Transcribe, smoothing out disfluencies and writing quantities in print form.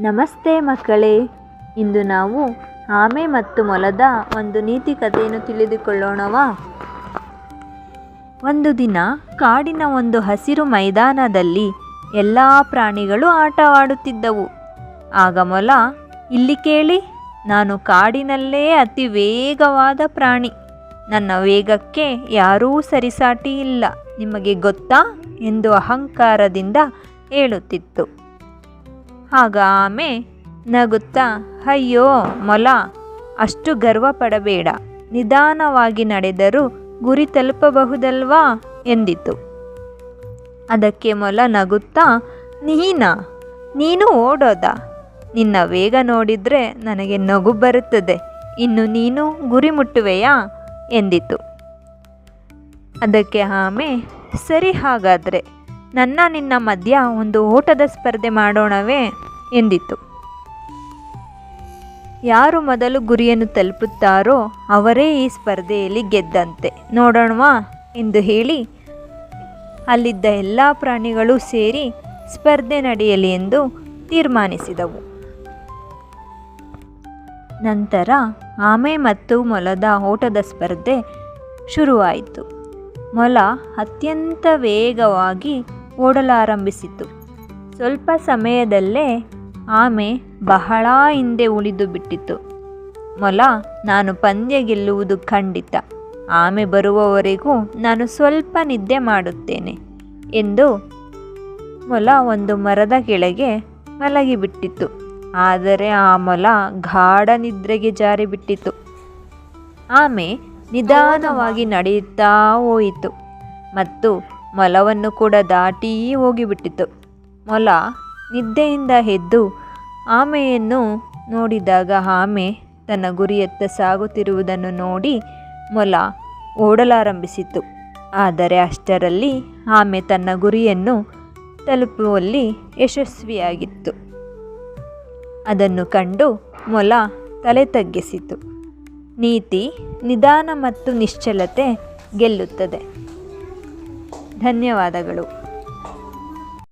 ನಮಸ್ತೆ ಮಕ್ಕಳೇ, ಇಂದು ನಾವು ಆಮೆ ಮತ್ತು ಮೊಲದ ಒಂದು ನೀತಿ ಕಥೆಯನ್ನು ತಿಳಿದುಕೊಳ್ಳೋಣವಾ? ಒಂದು ದಿನ ಕಾಡಿನ ಒಂದು ಹಸಿರು ಮೈದಾನದಲ್ಲಿ ಎಲ್ಲ ಪ್ರಾಣಿಗಳು ಆಟವಾಡುತ್ತಿದ್ದವು. ಆಗ ಮೊಲ, ಇಲ್ಲಿ ಕೇಳಿ, ನಾನು ಕಾಡಿನಲ್ಲೇ ಅತಿ ವೇಗವಾದ ಪ್ರಾಣಿ. ನನ್ನ ವೇಗಕ್ಕೆ ಯಾರೂ ಸರಿಸಾಟಿ ಇಲ್ಲ, ನಿಮಗೆ ಗೊತ್ತಾ ಎಂದು ಅಹಂಕಾರದಿಂದ ಹೇಳುತ್ತಿತ್ತು. ಆಗ ಆಮೆ ನಗುತ್ತಾ, ಅಯ್ಯೋ ಮೊಲ, ಅಷ್ಟು ಗರ್ವ ಪಡಬೇಡ, ನಿಧಾನವಾಗಿ ನಡೆದರೂ ಗುರಿ ತಲುಪಬಹುದಲ್ವಾ ಎಂದಿತು. ಅದಕ್ಕೆ ಮೊಲ ನಗುತ್ತಾ, ನೀನು ಓಡೋದ? ನಿನ್ನ ವೇಗ ನೋಡಿದರೆ ನನಗೆ ನಗು ಬರುತ್ತದೆ, ಇನ್ನು ನೀನು ಗುರಿ ಮುಟ್ಟುವೆಯಾ ಎಂದಿತು. ಅದಕ್ಕೆ ಆಮೆ, ಸರಿ, ಹಾಗಾದರೆ ನಿನ್ನ ಮಧ್ಯ ಒಂದು ಓಟದ ಸ್ಪರ್ಧೆ ಮಾಡೋಣವೇ ಎಂದಿತು. ಯಾರು ಮೊದಲು ಗುರಿಯನ್ನು ತಲುಪುತ್ತಾರೋ ಅವರೇ ಈ ಸ್ಪರ್ಧೆಯಲ್ಲಿ ಗೆದ್ದಂತೆ, ನೋಡೋಣವಾ ಎಂದು ಹೇಳಿ ಅಲ್ಲಿದ್ದ ಎಲ್ಲ ಪ್ರಾಣಿಗಳು ಸೇರಿ ಸ್ಪರ್ಧೆ ನಡೆಯಲಿ ಎಂದು ತೀರ್ಮಾನಿಸಿದವು. ನಂತರ ಆಮೆ ಮತ್ತು ಮೊಲದ ಓಟದ ಸ್ಪರ್ಧೆ ಶುರುವಾಯಿತು. ಮೊಲ ಅತ್ಯಂತ ವೇಗವಾಗಿ ಓಡಲಾರಂಭಿಸಿತು. ಸ್ವಲ್ಪ ಸಮಯದಲ್ಲೇ ಆಮೆ ಬಹಳ ಹಿಂದೆ ಉಳಿದು ಬಿಟ್ಟಿತು. ಮೊಲ, ನಾನು ಪಂದ್ಯ ಗೆಲ್ಲುವುದು ಖಂಡಿತ, ಆಮೆ ಬರುವವರೆಗೂ ನಾನು ಸ್ವಲ್ಪ ನಿದ್ದೆ ಮಾಡುತ್ತೇನೆ ಎಂದು ಮೊಲ ಒಂದು ಮರದ ಕೆಳಗೆ ಮಲಗಿಬಿಟ್ಟಿತು. ಆದರೆ ಆ ಮೊಲ ಗಾಢ ನಿದ್ರೆಗೆ ಜಾರಿಬಿಟ್ಟಿತು. ಆಮೆ ನಿಧಾನವಾಗಿ ನಡೆಯುತ್ತಾ ಹೋಯಿತು ಮತ್ತು ಮೊಲವನ್ನು ಕೂಡ ದಾಟಿ ಹೋಗಿಬಿಟ್ಟಿತು. ಮೊಲ ನಿದ್ದೆಯಿಂದ ಎದ್ದು ಆಮೆಯನ್ನು ನೋಡಿದಾಗ ಆಮೆ ತನ್ನ ಗುರಿಯತ್ತ ಸಾಗುತ್ತಿರುವುದನ್ನು ನೋಡಿ ಮೊಲ ಓಡಲಾರಂಭಿಸಿತು. ಆದರೆ ಅಷ್ಟರಲ್ಲಿ ಆಮೆ ತನ್ನ ಗುರಿಯನ್ನು ತಲುಪುವಲ್ಲಿ ಯಶಸ್ವಿಯಾಗಿತ್ತು. ಅದನ್ನು ಕಂಡು ಮೊಲ ತಲೆ ತಗ್ಗಿಸಿತು. ನೀತಿ: ನಿಧಾನ ಮತ್ತು ನಿಶ್ಚಲತೆ ಗೆಲ್ಲುತ್ತದೆ. ಧನ್ಯವಾದಗಳು.